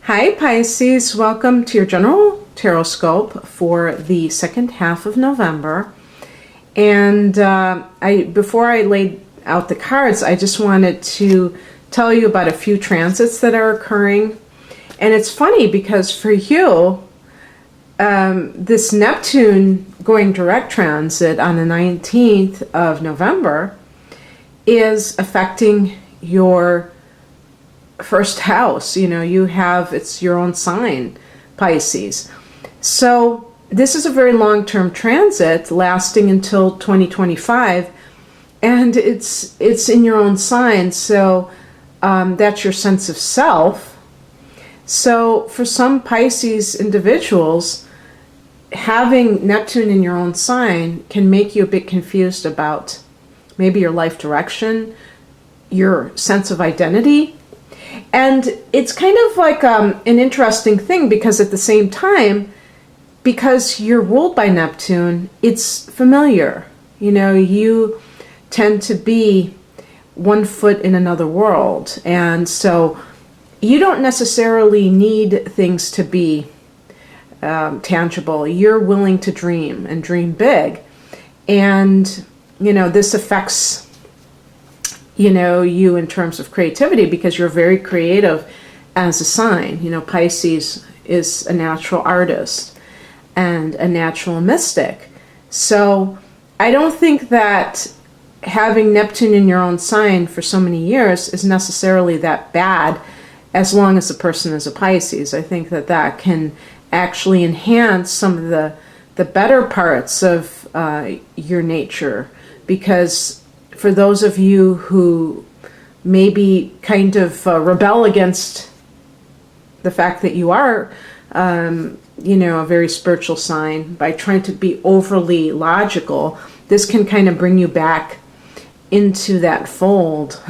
Hi Pisces, welcome to your general tarot scope for the second half of November. And before I laid out the cards, I just wanted to tell you about a few transits that are occurring. And it's funny because for you, this Neptune going direct transit on the 19th of November is affecting your first house. It's your own sign, Pisces. So this is a very long-term transit lasting until 2025, and it's in your own sign. So that's your sense of self. So for some Pisces individuals, having Neptune in your own sign can make you a bit confused about maybe your life direction, your sense of identity. And it's kind of like an interesting thing, because at the same time, because you're ruled by Neptune, it's familiar. You tend to be one foot in another world. And so you don't necessarily need things to be tangible. You're willing to dream and dream big. And, this affects you in terms of creativity, because you're very creative as a sign. Pisces is a natural artist and a natural mystic. So I don't think that having Neptune in your own sign for so many years is necessarily that bad, as long as the person is a Pisces. I think that can actually enhance some of the better parts of your nature, because for those of you who maybe kind of rebel against the fact that you are, a very spiritual sign, by trying to be overly logical, this can kind of bring you back into that fold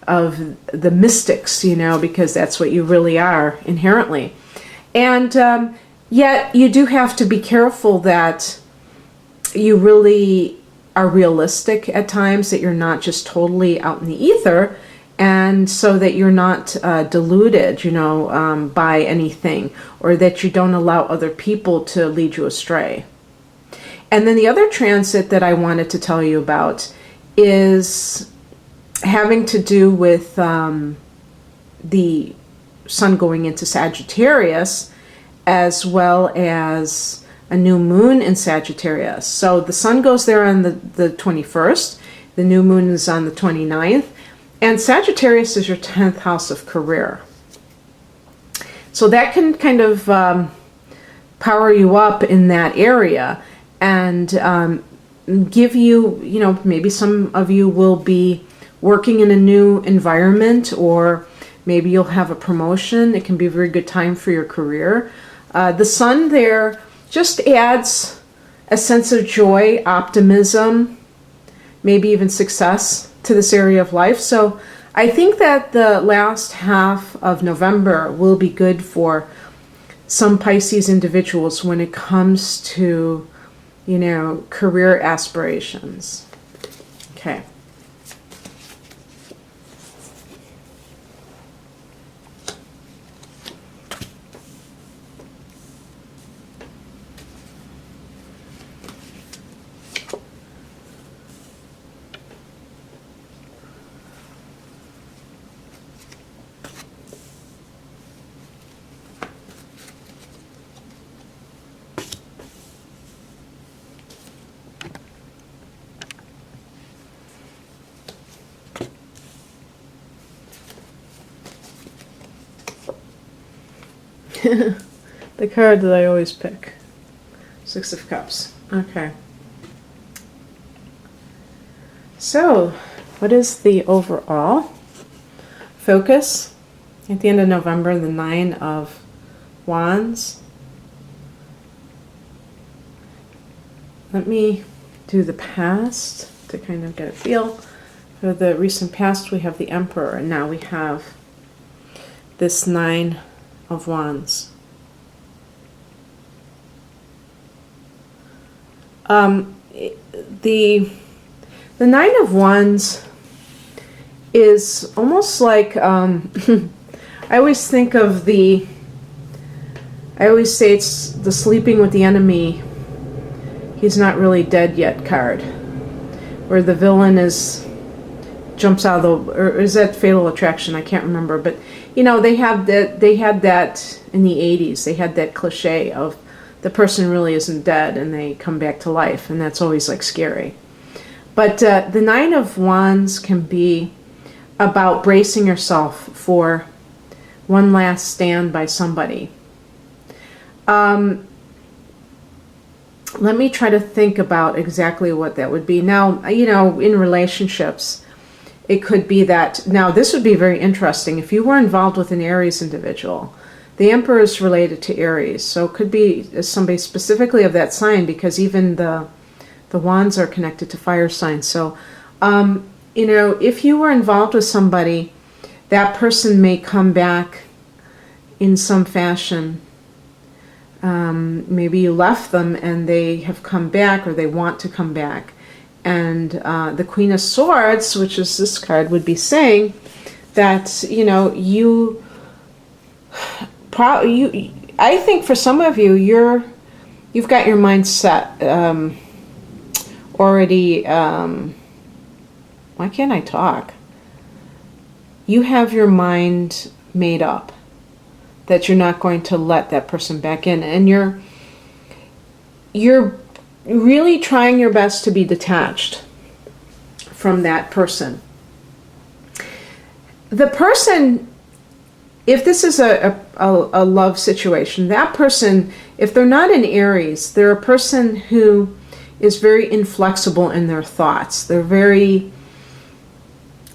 of the mystics, because that's what you really are inherently. And yet you do have to be careful that you really are realistic at times, that you're not just totally out in the ether, and so that you're not deluded, by anything, or that you don't allow other people to lead you astray. And then the other transit that I wanted to tell you about is having to do with the sun going into Sagittarius, as well as a new moon in Sagittarius. So the sun goes there on the 21st, the new moon is on the 29th, and Sagittarius is your 10th house of career. So that can kind of power you up in that area, and give you, maybe some of you will be working in a new environment, or maybe you'll have a promotion. It can be a very good time for your career. The sun there just adds a sense of joy, optimism, maybe even success to this area of life. So I think that the last half of November will be good for some Pisces individuals when it comes to, career aspirations. Okay. The card that I always pick. Six of Cups. Okay. So, what is the overall focus at the end of November? The Nine of Wands. Let me do the past to kind of get a feel. For the recent past, we have the Emperor, and now we have this Nine of Wands. The Nine of Wands is almost like I always think of the I always say it's the sleeping with the enemy, he's not really dead yet card. Where the villain jumps out of the, or is that Fatal Attraction? I can't remember, but you know, they had that in the 80s. They had that cliche of the person really isn't dead and they come back to life, and that's always like scary. But the Nine of Wands can be about bracing yourself for one last stand by somebody. Let me try to think about exactly what that would be. Now, you know, in relationships, it could be that, now this would be very interesting. If you were involved with an Aries individual, the Emperor is related to Aries, so it could be somebody specifically of that sign, because even the wands are connected to fire signs. So, you know, if you were involved with somebody, that person may come back in some fashion. Maybe you left them and they have come back, or they want to come back. And the Queen of Swords, which is this card, would be saying that, you know, I think for some of you, you've got your mind set already. Why can't I talk? You have your mind made up that you're not going to let that person back in, and you're really trying your best to be detached from that person. The person, if this is a love situation, that person, if they're not in Aries, they're a person who is very inflexible in their thoughts. They're very,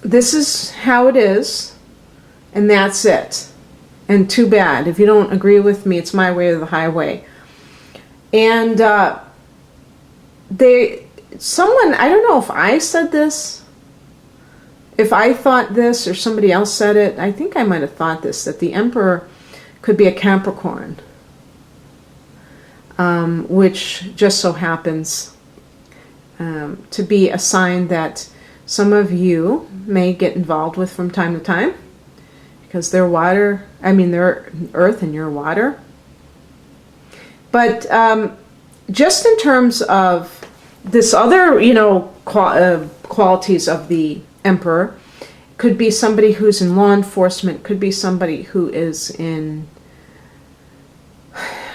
this is how it is, and that's it. And too bad. If you don't agree with me, it's my way or the highway. And someone, I don't know if I said this, if I thought this or somebody else said it, I think I might have thought this, that the Emperor could be a Capricorn, which just so happens to be a sign that some of you may get involved with from time to time, because they're water, they're earth and you're water. But just in terms of this other, you know, qualities of the Emperor, could be somebody who's in law enforcement, could be somebody who is in,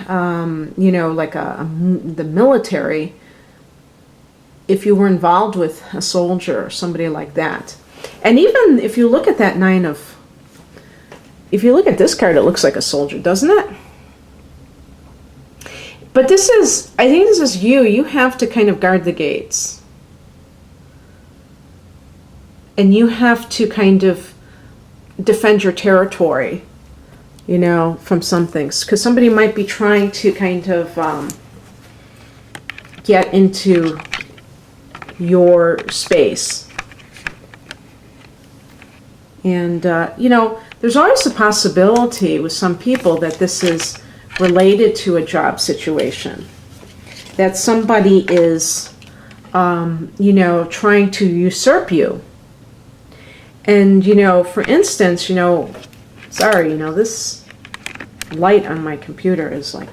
you know, like the military. If you were involved with a soldier or somebody like that. And even if you look at that if you look at this card, it looks like a soldier, doesn't it? But this is, I think this is you. You have to kind of guard the gates. And you have to kind of defend your territory, you know, from some things. Because somebody might be trying to kind of get into your space. And, you know, there's always a possibility with some people that this is related to a job situation. That somebody is, you know, trying to usurp you. And, you know, for instance, you know, sorry, you know, this light on my computer is like,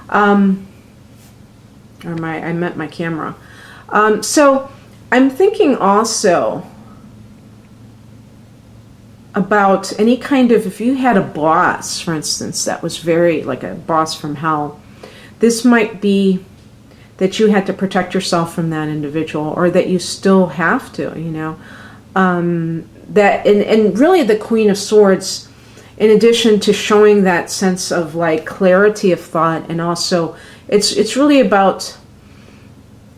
I meant my camera. So I'm thinking also about any kind of, if you had a boss, for instance, that was very, like a boss from hell, this might be that you had to protect yourself from that individual, or that you still have to, you know. That, and really the Queen of Swords, in addition to showing that sense of like clarity of thought, and also it's really about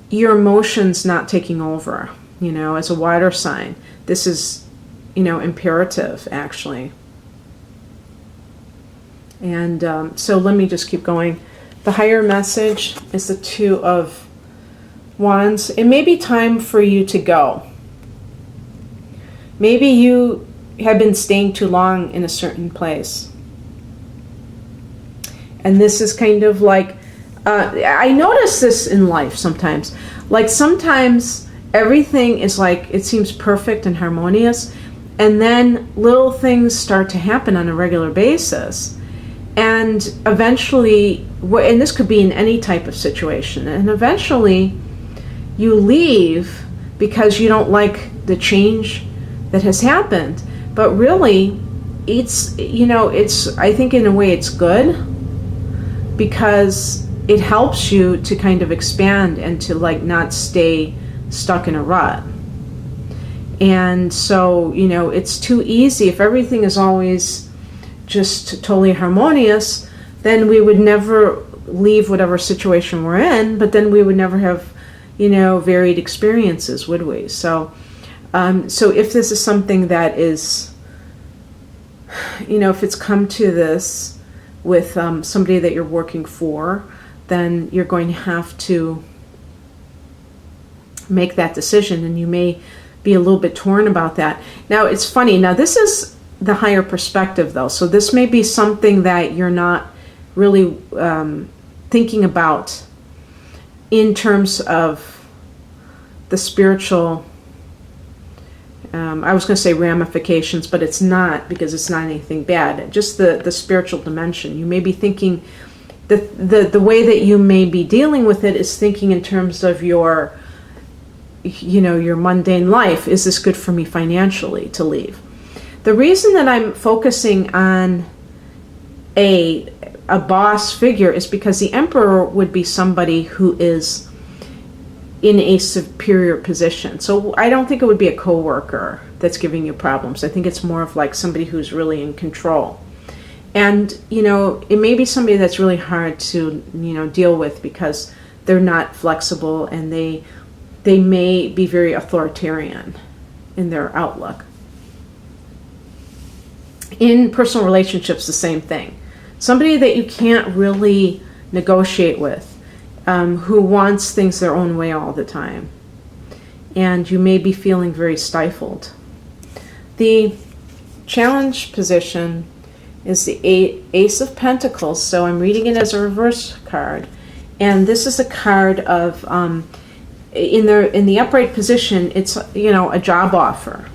your emotions not taking over, you know, as a water sign. This is, you know, imperative, actually. And so let me just keep going. The higher message is the Two of Wands. It may be time for you to go. Maybe you have been staying too long in a certain place. And this is kind of like, I notice this in life sometimes. Like sometimes everything is like, it seems perfect and harmonious. And then little things start to happen on a regular basis. And eventually, and this could be in any type of situation, and eventually you leave because you don't like the change that has happened. But really, I think in a way it's good, because it helps you to kind of expand and to like not stay stuck in a rut. And so, it's too easy. If everything is always just totally harmonious, then we would never leave whatever situation we're in, but then we would never have, varied experiences, would we? So if this is something that is, if it's come to this with somebody that you're working for, then you're going to have to make that decision, and you may be a little bit torn about that. Now, it's funny. Now, this is the higher perspective, though. So this may be something that you're not really thinking about in terms of the spiritual, I was going to say ramifications, but it's not, because it's not anything bad. Just the spiritual dimension. You may be thinking, the way that you may be dealing with it is thinking in terms of your mundane life. Is this good for me financially to leave? The reason that I'm focusing on a boss figure is because the emperor would be somebody who is in a superior position. So I don't think it would be a coworker that's giving you problems. I think it's more of like somebody who's really in control. And, it may be somebody that's really hard to, deal with, because they're not flexible, and they may be very authoritarian in their outlook. In personal relationships, the same thing. Somebody that you can't really negotiate with, who wants things their own way all the time. And you may be feeling very stifled. The challenge position is the Ace of Pentacles. So I'm reading it as a reverse card. And this is a card of, in the upright position, it's, a job offer.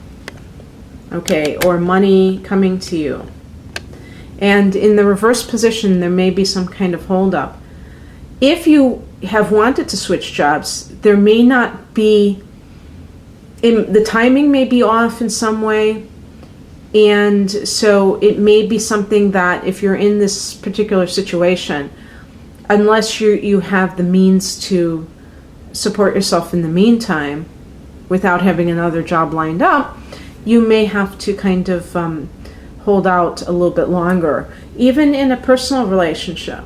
Okay, or money coming to you. And in the reverse position, there may be some kind of holdup. If you have wanted to switch jobs, there may not be, the timing may be off in some way. And so it may be something that if you're in this particular situation, unless you have the means to support yourself in the meantime without having another job lined up, you may have to kind of hold out a little bit longer. Even in a personal relationship,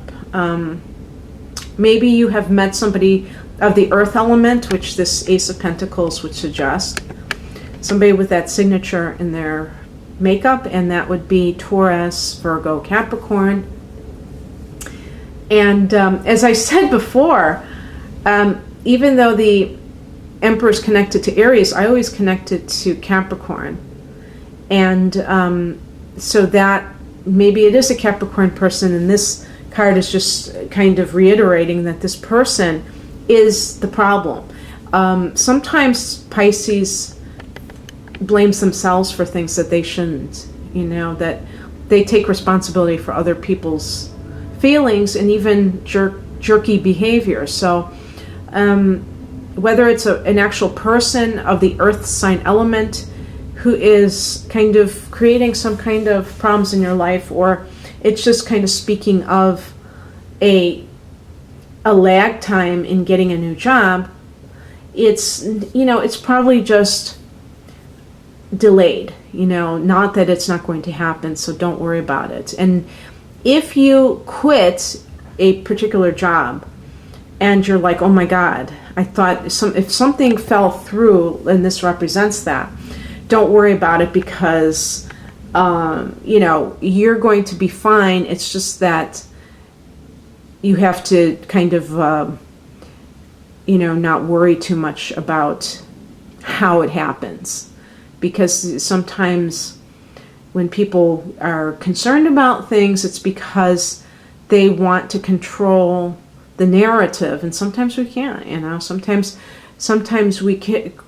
maybe you have met somebody of the earth element, which this Ace of Pentacles would suggest, somebody with that signature in their makeup, and that would be Taurus, Virgo, Capricorn. And as I said before, even though the Emperor is connected to Aries, I always connect it to Capricorn. And so that maybe it is a Capricorn person, and this card is just kind of reiterating that this person is the problem. Sometimes Pisces blames themselves for things that they shouldn't, that they take responsibility for other people's feelings and even jerky behavior. So whether it's an actual person of the earth sign element who is kind of creating some kind of problems in your life, or it's just kind of speaking of a lag time in getting a new job, it's probably just delayed, not that it's not going to happen, so don't worry about it. And if you quit a particular job and you're like, oh my God, I thought if something fell through and this represents that, don't worry about it, because you're going to be fine. It's just that you have to kind of not worry too much about how it happens, because sometimes when people are concerned about things, it's because they want to control the narrative, and sometimes we can't. Sometimes we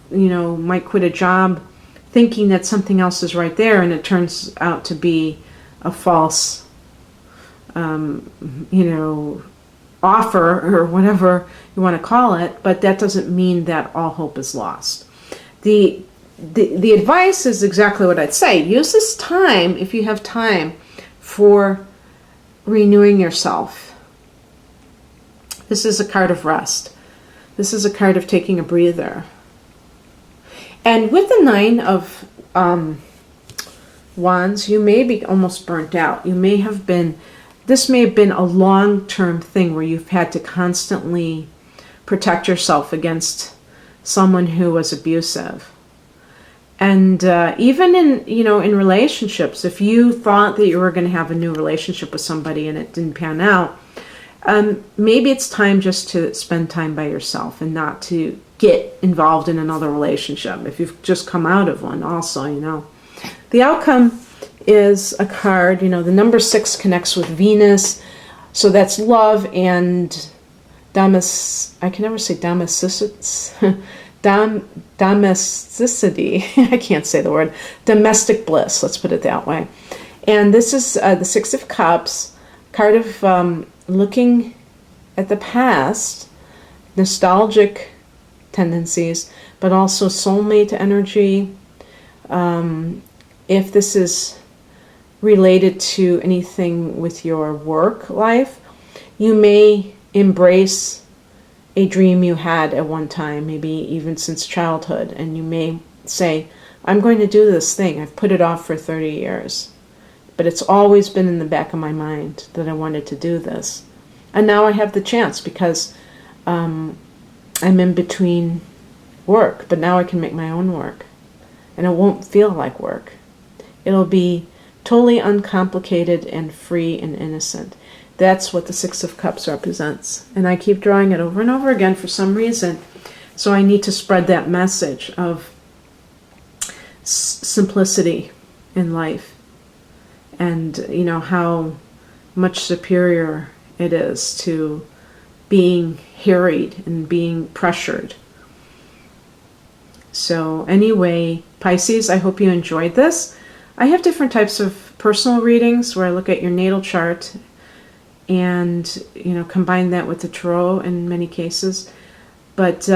might quit a job thinking that something else is right there, and it turns out to be a false, offer or whatever you want to call it. But that doesn't mean that all hope is lost. The advice is exactly what I'd say. Use this time, if you have time, for renewing yourself. This is a card of rest. This is a card of taking a breather. And with the Nine of Wands, you may be almost burnt out. This may have been a long-term thing where you've had to constantly protect yourself against someone who was abusive. And even in relationships, if you thought that you were going to have a new relationship with somebody and it didn't pan out, maybe it's time just to spend time by yourself and not to get involved in another relationship if you've just come out of one also. The outcome is a card, the number 6 connects with Venus, so that's love and I can never say domesticity. I can't say the word. Domestic bliss, let's put it that way. And this is the 6 of Cups, card of looking at the past, nostalgic tendencies, but also soulmate energy. If this is related to anything with your work life, you may embrace a dream you had at one time, maybe even since childhood, and you may say, I'm going to do this thing. I've put it off for 30 years, but it's always been in the back of my mind that I wanted to do this. And now I have the chance because I'm in between work, but now I can make my own work, and it won't feel like work. It'll be totally uncomplicated and free and innocent. That's what the 6 of Cups represents. And I keep drawing it over and over again for some reason. So I need to spread that message of simplicity in life. And, how much superior it is to being harried and being pressured. So anyway, Pisces, I hope you enjoyed this. I have different types of personal readings where I look at your natal chart and combine that with the tarot in many cases. But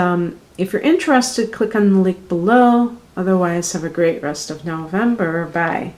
if you're interested, click on the link below. Otherwise, have a great rest of November. Bye.